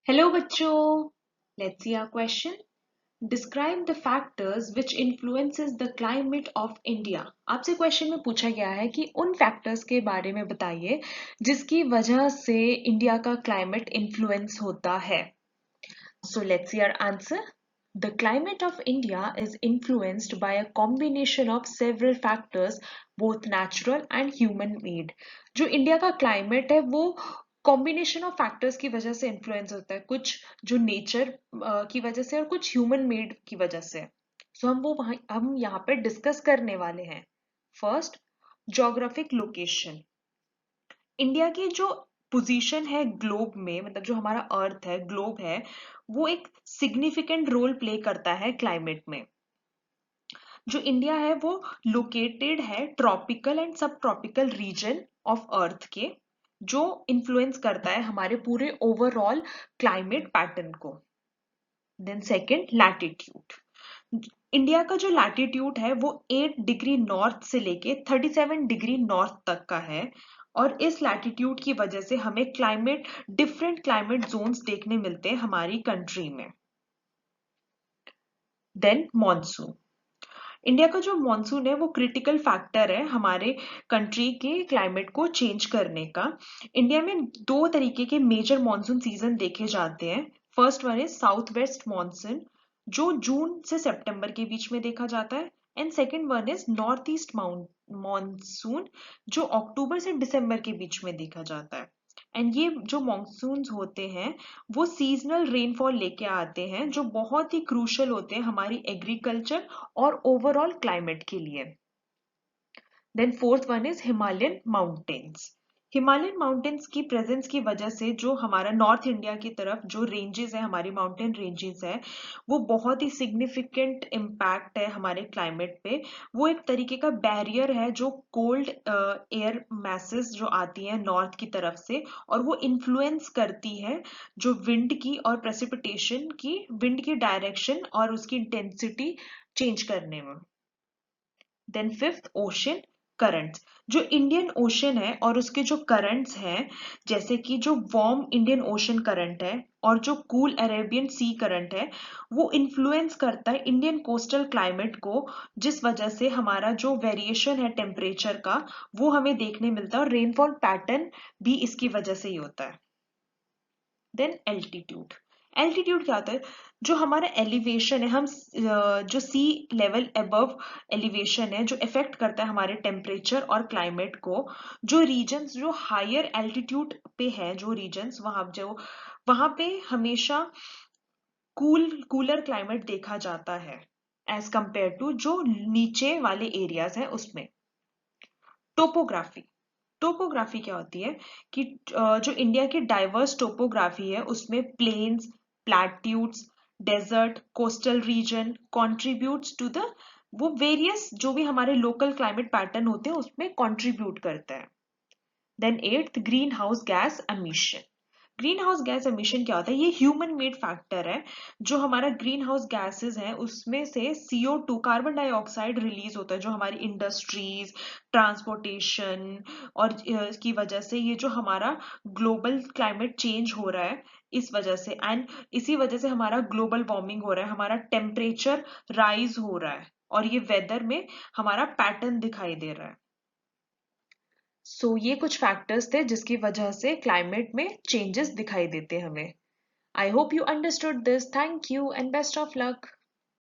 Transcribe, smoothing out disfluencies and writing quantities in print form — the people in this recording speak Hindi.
हेलो बच्चों, let's see our question. Describe the factors which influences the climate of India. आपसे क्वेश्चन में पूछा गया है कि उन फैक्टर्स के बारे में बताइए जिसकी वजह से इंडिया का क्लाइमेट इन्फ्लुएंस होता है। So let's see our answer. The climate of India is influenced by a combination of several factors, both natural and human made. जो इंडिया का क्लाइमेट है वो कॉम्बिनेशन ऑफ फैक्टर्स की वजह से इन्फ्लुएंस होता है, कुछ जो नेचर की वजह से और कुछ ह्यूमन मेड की वजह से। सो हम यहाँ पे डिस्कस करने वाले हैं। First, geographic location. इंडिया की जो पोजीशन है ग्लोब में, मतलब जो हमारा अर्थ है, ग्लोब है, वो एक सिग्निफिकेंट रोल प्ले करता है क्लाइमेट में। जो इंडिया है वो लोकेटेड है tropical and subtropical region of earth के, जो इन्फ्लुएंस करता है हमारे पूरे ओवरऑल क्लाइमेट पैटर्न को। Then second, latitude. इंडिया का जो लैटिट्यूड है वो 8 डिग्री नॉर्थ से लेके 37 डिग्री नॉर्थ तक का है, और इस लैटिट्यूड की वजह से हमें डिफरेंट क्लाइमेट जोन्स देखने मिलते हैं हमारी कंट्री में। Then monsoon. इंडिया का जो मॉनसून है वो क्रिटिकल फैक्टर है हमारे कंट्री के क्लाइमेट को चेंज करने का। इंडिया में दो तरीके के मेजर मॉनसून सीजन देखे जाते हैं। First one is south west monsoon, जो जून से सितंबर के बीच में देखा जाता है, and second one is north east monsoon, जो अक्टूबर से दिसंबर के बीच में देखा जाता है। एंड ये जो मॉनसून्स होते हैं वो सीजनल रेनफॉल लेके आते हैं, जो बहुत ही क्रूशल होते हैं हमारी एग्रीकल्चर और ओवरऑल क्लाइमेट के लिए। Then fourth one is Himalayan mountains. Himalayan mountains की प्रेजेंस की वजह से जो हमारा नॉर्थ इंडिया की तरफ जो रेंजेस है, हमारी माउंटेन रेंजेस है, वो बहुत ही सिग्निफिकेंट इम्पैक्ट है हमारे क्लाइमेट पे। वो एक तरीके का बैरियर है जो कोल्ड एयर मैसेस जो आती है नॉर्थ की तरफ से, और वो इन्फ्लुएंस करती है जो विंड की और प्रेसिपिटेशन की, विंड की डायरेक्शन और उसकी इंटेंसिटी चेंज करने में। Then fifth, ocean currents. जो इंडियन ओशन है और उसके जो करंट्स हैं, जैसे कि जो वार्म इंडियन ओशन करंट है और जो कूल अरेबियन सी करंट है, वो इन्फ्लुएंस करता है इंडियन कोस्टल क्लाइमेट को, जिस वजह से हमारा जो वेरिएशन है टेम्परेचर का वो हमें देखने मिलता है, और रेनफॉल पैटर्न भी इसकी वजह से ही होता है। Then altitude. एल्टीट्यूड क्या होता है? जो हमारा एलिवेशन है, हम जो सी लेवल अबव एलिवेशन है, जो इफेक्ट करता है हमारे टेम्परेचर और क्लाइमेट को। जो रीजन्स जो हायर एल्टीट्यूड पे है, जो रीजन्स वहां पे हमेशा कूलर क्लाइमेट देखा जाता है एज कंपेयर टू जो नीचे वाले एरियाज हैं उसमें। टोपोग्राफी। टोपोग्राफी क्या होती है कि जो इंडिया की डाइवर्स टोपोग्राफी है उसमें plains, plateaus, desert, coastal region contributes to the, वो वेरियस जो भी हमारे लोकल क्लाइमेट पैटर्न होते हैं उसमें कंट्रीब्यूट करता है। Then eighth, green house gas emission. Green house gas emission क्या होता है? ये ह्यूमन मेड फैक्टर है। जो हमारा ग्रीन हाउस गैसेस है उसमें से CO2, कार्बन डाइऑक्साइड रिलीज होता है, जो हमारी इंडस्ट्रीज, ट्रांसपोर्टेशन और इसकी वजह से ये जो हमारा ग्लोबल क्लाइमेट चेंज हो रहा है इस वजह से, एंड इसी वजह से हमारा ग्लोबल वार्मिंग हो रहा है, हमारा टेम्परेचर राइज हो रहा है, और ये वेदर में हमारा पैटर्न दिखाई दे रहा है। ये कुछ फैक्टर्स थे जिसकी वजह से क्लाइमेट में चेंजेस दिखाई देते हमें। I hope you understood this. Thank you and best of luck.